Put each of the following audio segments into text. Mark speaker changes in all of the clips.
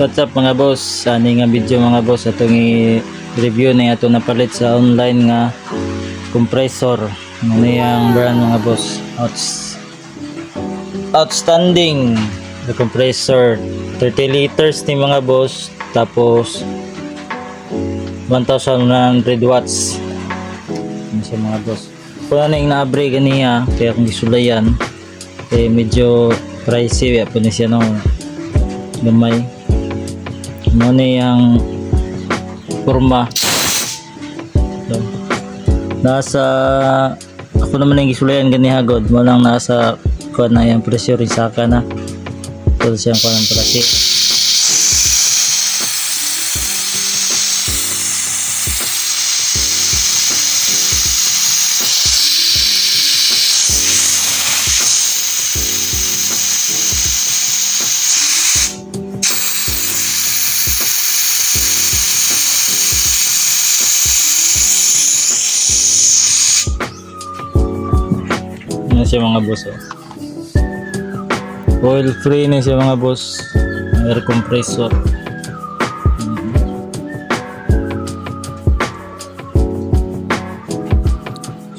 Speaker 1: What's up mga boss? Ani nga video mga boss atong i-review na ato napalit sa online nga compressor. Ano yang brand mga boss? Outstanding the compressor. 30 liters ni mga boss. Tapos 1,100 watts. Ano siya mga boss? Kung ano yung na-abre ganiya, kaya kung isulayan medyo pricey po na siya no gamay. Ano yung forma so, nasa ako naman yung isulayan ganiha god mo lang nasa kuha na yung pressure rin saka na so siyang kuha ng pressure. Ano siya mga boss oil free na siya mga boss, air compressor.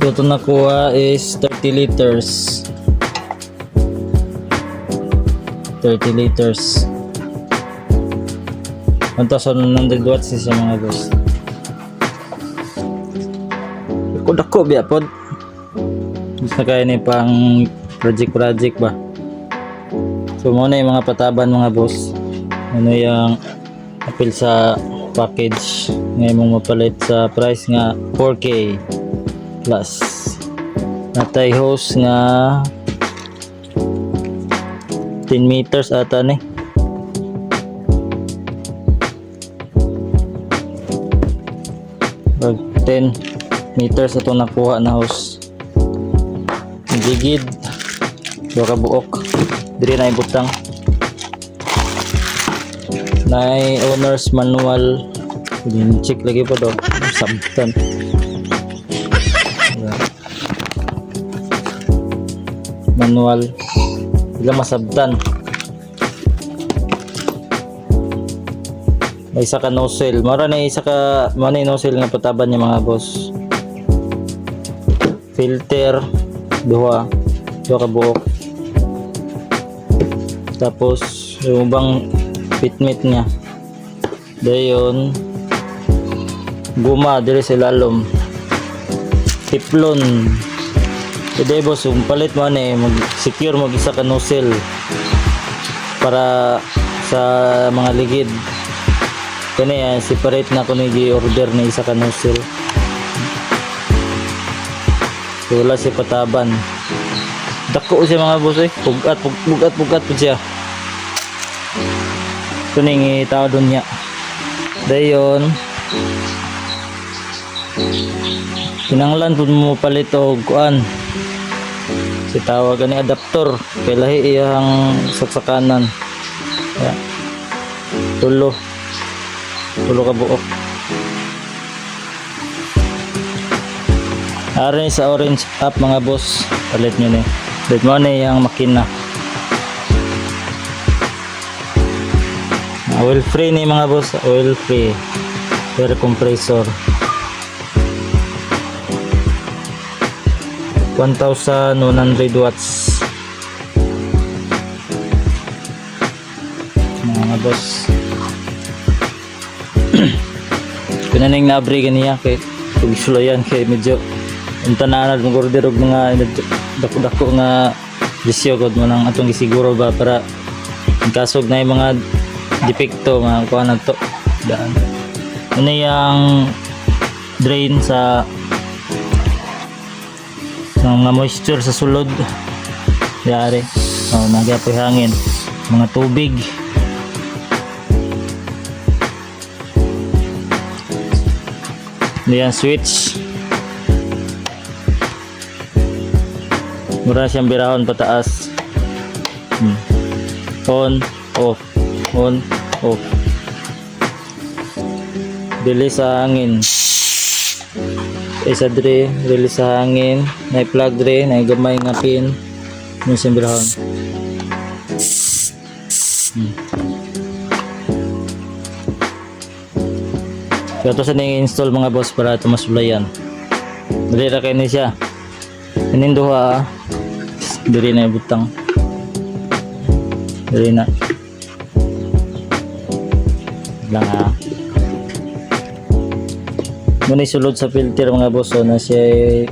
Speaker 1: So ito nakuha is 30 liters 1,100 watts siya mga boss. Dako biya pod mas na kaya ni pang project ba. So muna yung mga pataban mga boss, ano yung appeal sa package ngayon mong mapalit sa price nga 4K plus natay hose nga 10 meters ata ni 10 meters ito nakuha na hose. Gigid dua ka buok diri na ibutang na owner's manual check lagi po daw sabtan manual bila masabtan may isa ka nozzle mara na isa ka manay nozzle nga pataban niya mga boss. Filter dua ka buok tapos yung bang fitment niya dayon guma diri sa ilalom tiplon today boss yung palit man mag secure mag isa ka nozzle para sa mga ligid kani separate na ko ni gi-order na isa ka nozzle. So, wala siya pataban. Dako siya mga boss pugat po siya. Ito ning tao doon niya. Dayon kinanglan po mo palit og kuan. Si tawag ni adapter kay lahi iyang saksakanan. Ya. Tulo ka buok. Arin sa orange up mga boss palit nyo ni palit mo na yung makina oil free ni mga boss, oil free air compressor 1,100 watts mga boss. Pinaning nabri ganiya kay tugsulayan kay medyo untananad ng order og mga dako-dako nga disyo god mo nang atong gisiguro ba para kasog na yung mga depekto mga kuha na to daan ano yung drain sa mga moisture sa sulod yari nagyapoy hangin mga tubig yan switch mura siyang birahon pataas on off release sa hangin isa dre release sa hangin na plug dre na gamay nga pin mo siyang birahon Kaya ito sa install mga boss para ito masulayan. Dali ra kayo ni siya. Ininduha diri na ibutang. Diri na. Lang muna sulod sa filter mga boss, so na siya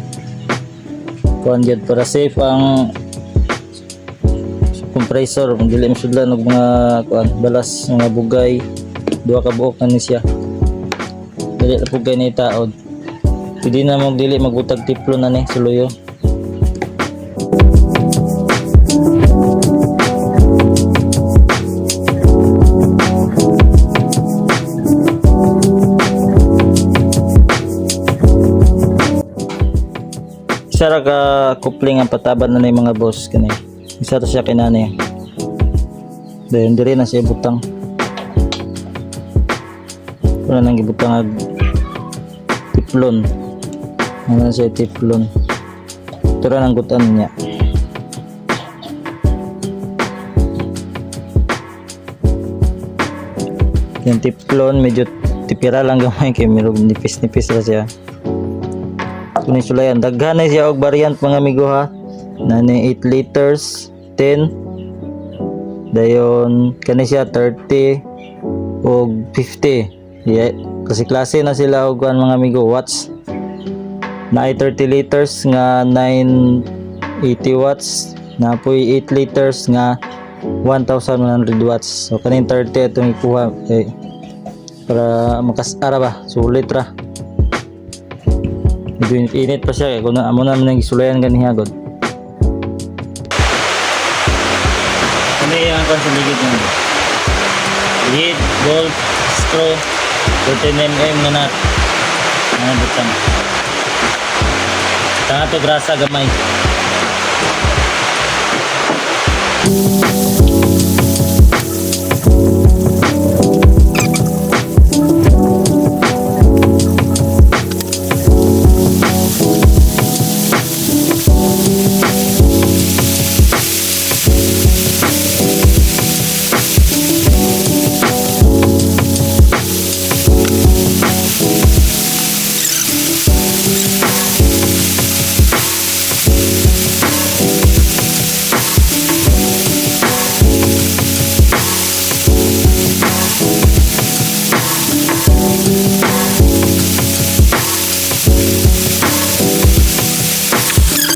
Speaker 1: kuhan dyan para safe ang compressor. Kung dili masudlan og mga kuhan balas mga bugay, duha ka buok na ni siya. Dili na pugay ni taod. Pwede na mong dili magbutag tiplo na ni suluyo. Isa ra ka coupling ang pataban na ni mga boss kani. Isa ra siya kinani. Dayon diri na siya butang. Wala nang gibutang ag tiplon. Ano siya tiplon. Ito ra nang gutan niya. Yung tiplon medyo tipira lang gamay kay mirog nipis-nipis ra siya. Kunin sulayan daghan na siya og variant mga amigo ha. Nani 8 liters, 10. Dayon kani siya 30 og 50. Yeah, klase na sila og mga amigo watts. Na 30 liters nga 980 watts, na po'y 8 liters nga 1100 watts. So kanin 30 itong ikuha para makasara ba sulit ra. Medyo init pa siya kaya kung amo namin nang isulayan ganiha god. Ano yung kung sa ligid nyo? Lead, bolt, screw, 13mm na nut. Ano butang? Tanga to grasa gamay.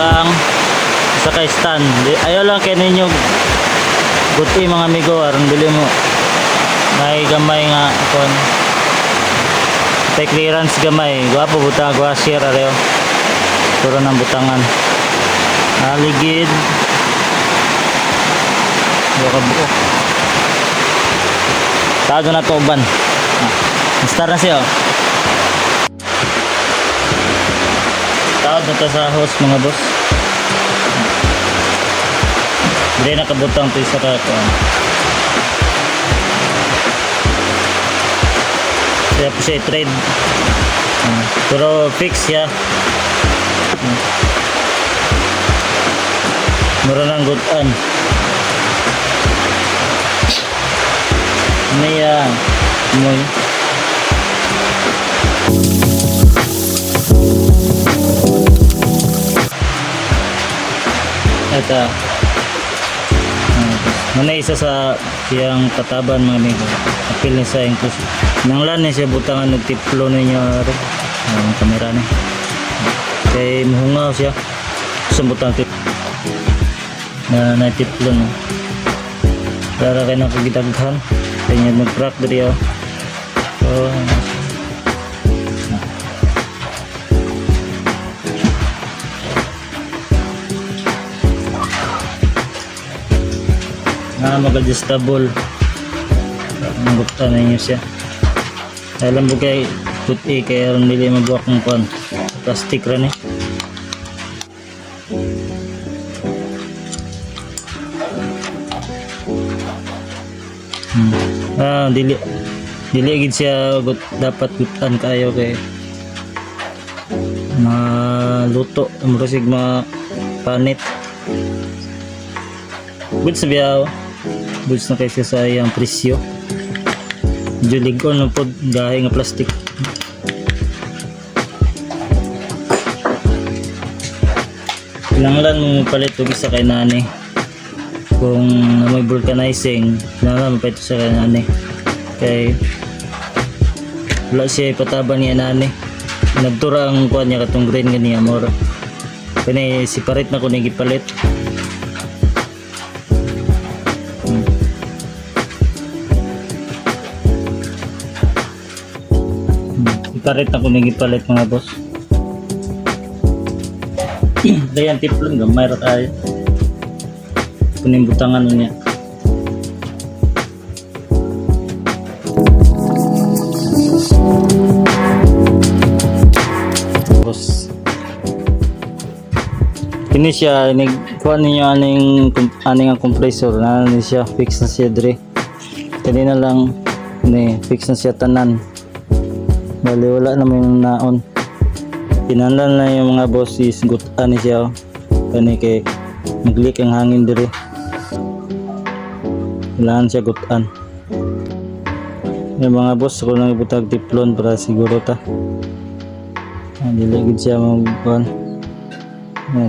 Speaker 1: Ang sa kay stand ayaw lang kay ninyo guti mga amigo aron dili mo may gamay nga kon tay clearance gamay guwapo butang washer areo puro nang butangan aligid buka buok tado na to uban start na siya tawad na to sa host mga boss. Hindi nakabutang ito isa ka kaya po siya i-trade pero fix siya mura ng gutan ano yan moy ito muna isa sa siyang pataban mga amigo apil na sa inclusive nang lan siya butangan nagtiplo ninyo ang kamera niya kay muhungaw siya sa butang tip na natiplo no para kayo nakagitaghan kanya mag-crack dito so mag-adjustable ang bukta na inyo siya alam mo kay puti kaya rin nila mabuwak ng pan plastic rin dili agad siya dapat gutan kayo kay maluto murasig panit goods biyaw goods na kayo sa iyang presyo medyo ligon na po dahil nga plastic Kinanglan mo palit og isa kay nani. Kung may vulcanizing, kinanglan mo palit sa kay nani. Kay wala siya ipataban niya nani. Nagtura ang kuha niya katong green ganiya mora. Kani separate na ko ni gipalit. Separate na ko ni gipalit mga boss. Dayan tiplon gamay ra kayo. Kuning butangan niya. Boss. Kini siya nigkuha ninyo aning ang compressor na ni siya fix na siya dire. Kanina lang ni fix na siya tanan. Bali wala na may naon. Pinandan na yung mga boss is gutan ni siya. Kani kay naglik ang hangin dire. Kailangan siya gutan. Yung mga boss ko lang ibutag tiplon para siguro ta. Dili gid siya magkuhan.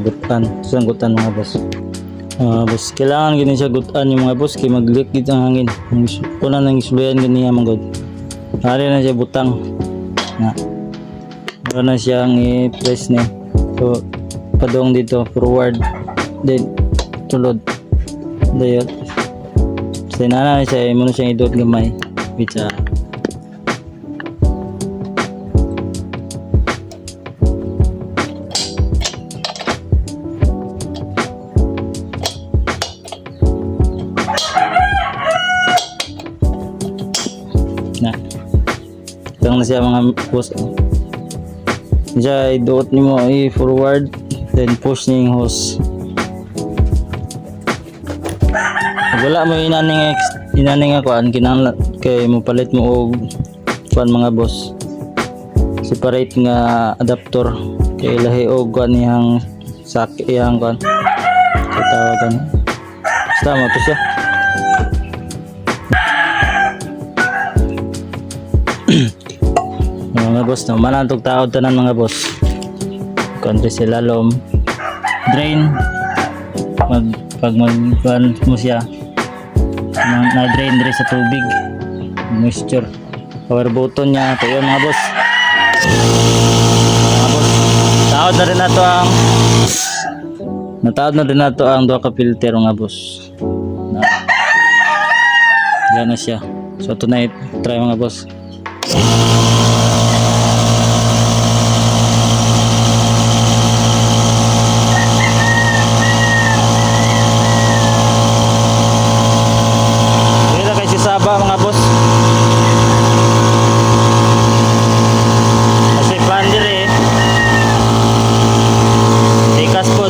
Speaker 1: Gutan. Saan gutan mga boss? Boss, kailangan gini siya gutan yung mga boss kay maglik gid ang hangin. Kuna nang isuluyan gani ang mga god. Ari na siya butang. Na. Meron na siyang i-press niya. So, padong dito, forward. Then, tulod. Dayot. So, inana na siya, muna siyang idot gamay. Pizza. Na. Ito na siya mga boss. Diyan, idot niyo mo i-forward, then push niyo yung hose. Pag wala mo inaning kuan kinahanglan kay mo palit mo og kuan mga boss. Separate nga adapter kay lahi og kuan niyang sak iyang kuan. So tawagan. Basta mo to siya. Mga boss, no, manantog tao tanan mga boss. Country sila lom drain pag magkuhan mo siya na drain dire sa tubig moisture power button niya ito yun mga boss. Tawad na rin na to ang duha ka filter mga boss yan na siya. So tonight try mga boss. Saba mga boss. Kasi pan dire. Tikas pod.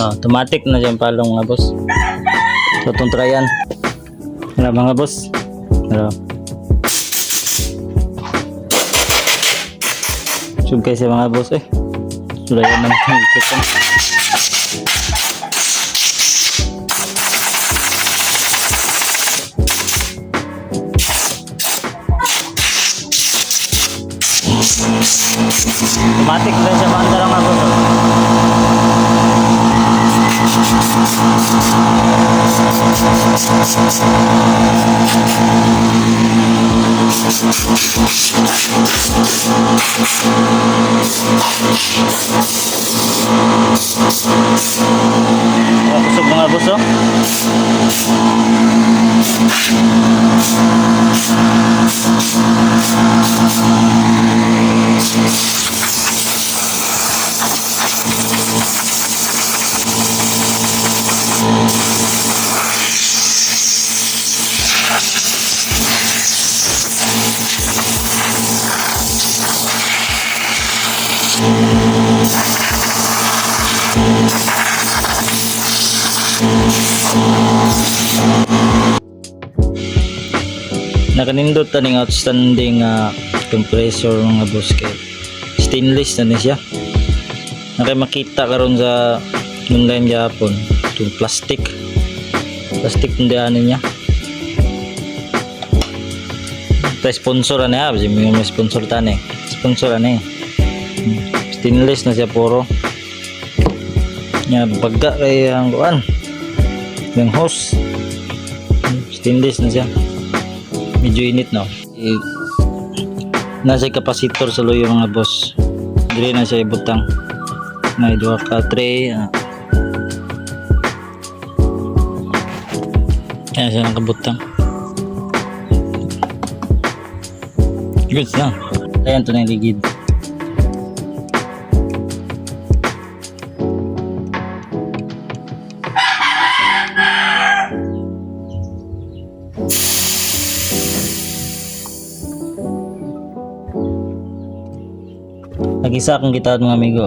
Speaker 1: Automatic na dyan palong mga boss. So itong tryan. Wala mga boss. Wala. Sugkay sa mga boss eh. Wala yan naman yung ikot. Automatic na siya mga lang mga boss. Kusog mga boss oh. Nakanindot taning outstanding compressor mga boss kay stainless na siya. Nakay makita karon sa online gyapon itong plastic hindi ano niya. Sponsor na ya, may sponsor tani. Sponsor na stainless na siya puro. Nya bagga kay ang kuan. Yung hose. Stainless na siya. Medyo init no. Nasa kapasitor sa loyo mga boss. Dire na siya ibutang. May duha ka tray. Kaya siya nakabutang. Goods na. Ayan to na yung ligid. Nag-isa akong gitawad mga amigo.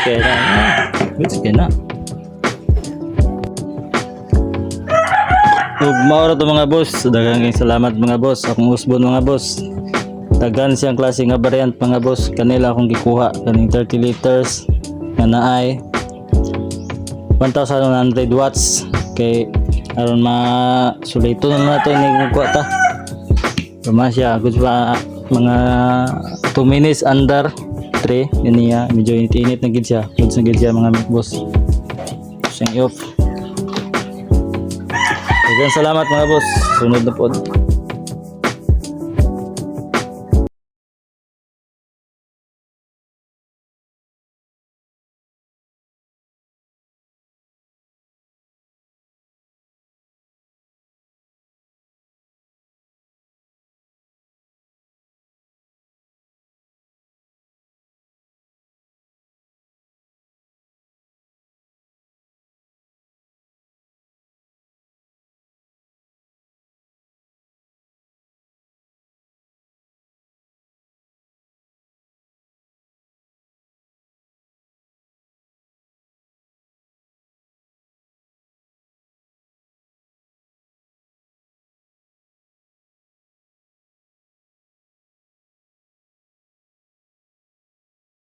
Speaker 1: Kaya na. Goods kaya na. Maura to mga boss. Daghang salamat mga boss. Akong usbon mga boss. Daghan siyang klase nga variant mga boss. Kanila akong gikuha. Kaning 30 liters. Nga naay 1,100 watts. Kay aron masulito na nato ini kuha ta. Kama siya. Goods pa mga 2 minutes under 3 yun niya, medyo init na gid siya. Goods na gid siya mga boss. Siyang i-off. Salamat mga boss. Sunod na po.